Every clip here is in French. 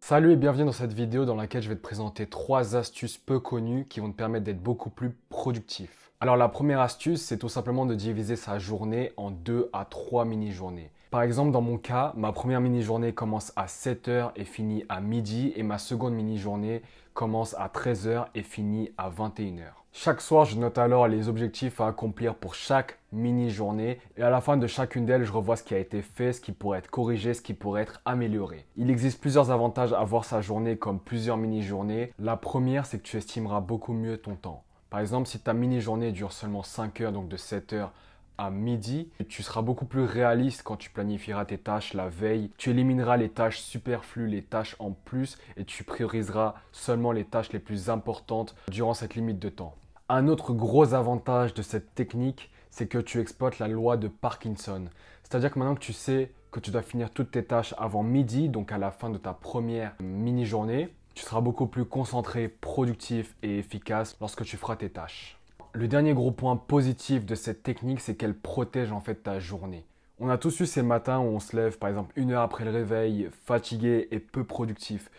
Salut et bienvenue dans cette vidéo dans laquelle je vais te présenter 3 astuces peu connues qui vont te permettre d'être beaucoup plus productif. Alors la première astuce, c'est tout simplement de diviser sa journée en 2 à 3 mini-journées. Par exemple, dans mon cas, ma première mini-journée commence à 7 heures et finit à midi et ma seconde mini-journée commence à 13 heures et finit à 21 heures. Chaque soir, je note alors les objectifs à accomplir pour chaque mini-journée et à la fin de chacune d'elles, je revois ce qui a été fait, ce qui pourrait être corrigé, ce qui pourrait être amélioré. Il existe plusieurs avantages à voir sa journée comme plusieurs mini-journées. La première, c'est que tu estimeras beaucoup mieux ton temps. Par exemple, si ta mini-journée dure seulement 5 heures, donc de 7 heures à midi, tu seras beaucoup plus réaliste quand tu planifieras tes tâches la veille. Tu élimineras les tâches superflues, les tâches en plus et tu prioriseras seulement les tâches les plus importantes durant cette limite de temps. Un autre gros avantage de cette technique, c'est que tu exploites la loi de Parkinson. C'est-à-dire que maintenant que tu sais que tu dois finir toutes tes tâches avant midi, donc à la fin de ta première mini-journée, tu seras beaucoup plus concentré, productif et efficace lorsque tu feras tes tâches. Le dernier gros point positif de cette technique, c'est qu'elle protège en fait ta journée. On a tous eu ces matins où on se lève par exemple 1 heure après le réveil, fatigué et peu productif.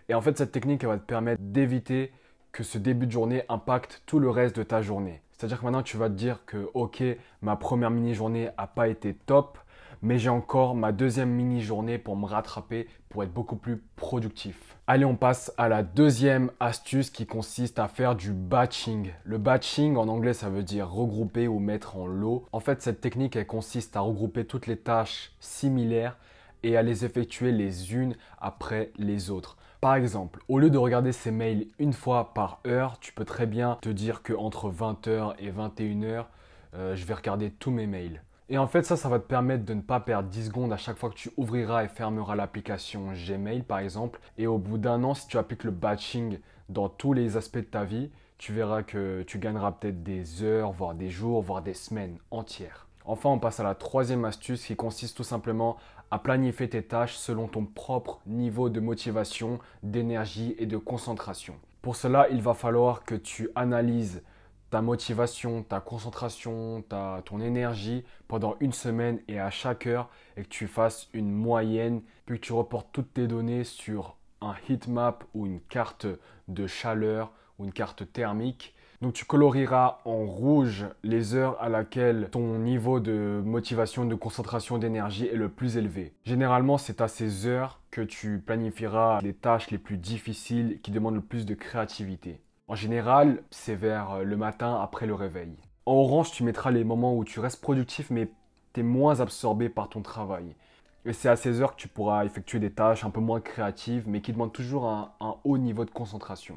Et en fait cette technique elle va te permettre d'éviter que ce début de journée impacte tout le reste de ta journée. C'est-à-dire que maintenant tu vas te dire que ok, ma première mini-journée n'a pas été top, mais j'ai encore ma deuxième mini-journée pour me rattraper, pour être beaucoup plus productif. Allez, on passe à la deuxième astuce qui consiste à faire du batching. Le batching, en anglais, ça veut dire regrouper ou mettre en lot. En fait, cette technique, elle consiste à regrouper toutes les tâches similaires et à les effectuer les unes après les autres. Par exemple, au lieu de regarder ses mails une fois par heure, tu peux très bien te dire qu'entre 20 heures et 21 heures, je vais regarder tous mes mails. Et en fait, ça va te permettre de ne pas perdre 10 secondes à chaque fois que tu ouvriras et fermeras l'application Gmail, par exemple. Et au bout d'un an, si tu appliques le batching dans tous les aspects de ta vie, tu verras que tu gagneras peut-être des heures, voire des jours, voire des semaines entières. Enfin, on passe à la troisième astuce qui consiste tout simplement à planifier tes tâches selon ton propre niveau de motivation, d'énergie et de concentration. Pour cela, il va falloir que tu analyses ta motivation, ta concentration, ton énergie pendant une semaine et à chaque heure et que tu fasses une moyenne, puis que tu reportes toutes tes données sur un heatmap ou une carte de chaleur ou une carte thermique. Donc tu colorieras en rouge les heures à laquelle ton niveau de motivation, de concentration, d'énergie est le plus élevé. Généralement, c'est à ces heures que tu planifieras les tâches les plus difficiles qui demandent le plus de créativité. En général, c'est vers le matin après le réveil. En orange, tu mettras les moments où tu restes productif mais tu es moins absorbé par ton travail. Et c'est à ces heures que tu pourras effectuer des tâches un peu moins créatives mais qui demandent toujours un haut niveau de concentration.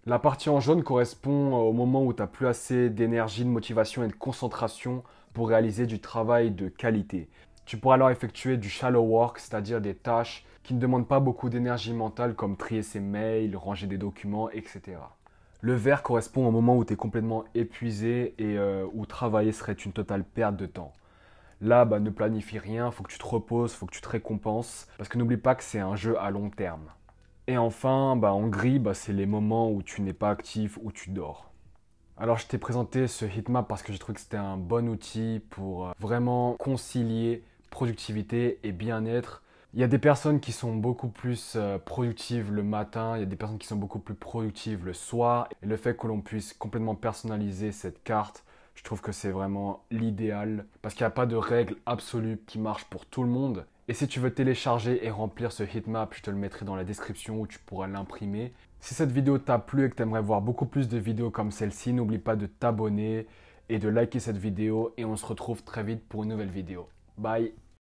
La partie en jaune correspond au moment où tu n'as plus assez d'énergie, de motivation et de concentration pour réaliser du travail de qualité. Tu pourras alors effectuer du shallow work, c'est-à-dire des tâches qui ne demandent pas beaucoup d'énergie mentale comme trier ses mails, ranger des documents, etc. Le vert correspond au moment où tu es complètement épuisé et où travailler serait une totale perte de temps. Là, ne planifie rien, il faut que tu te reposes, il faut que tu te récompenses, parce que n'oublie pas que c'est un jeu à long terme. Et enfin, en gris, c'est les moments où tu n'es pas actif, où tu dors. Alors je t'ai présenté ce heatmap parce que j'ai trouvé que c'était un bon outil pour vraiment concilier productivité et bien-être. Il y a des personnes qui sont beaucoup plus productives le matin, il y a des personnes qui sont beaucoup plus productives le soir. Et le fait que l'on puisse complètement personnaliser cette carte, je trouve que c'est vraiment l'idéal parce qu'il n'y a pas de règle absolue qui marche pour tout le monde. Et si tu veux télécharger et remplir ce heatmap, je te le mettrai dans la description où tu pourras l'imprimer. Si cette vidéo t'a plu et que tu aimerais voir beaucoup plus de vidéos comme celle-ci, n'oublie pas de t'abonner et de liker cette vidéo et on se retrouve très vite pour une nouvelle vidéo. Bye!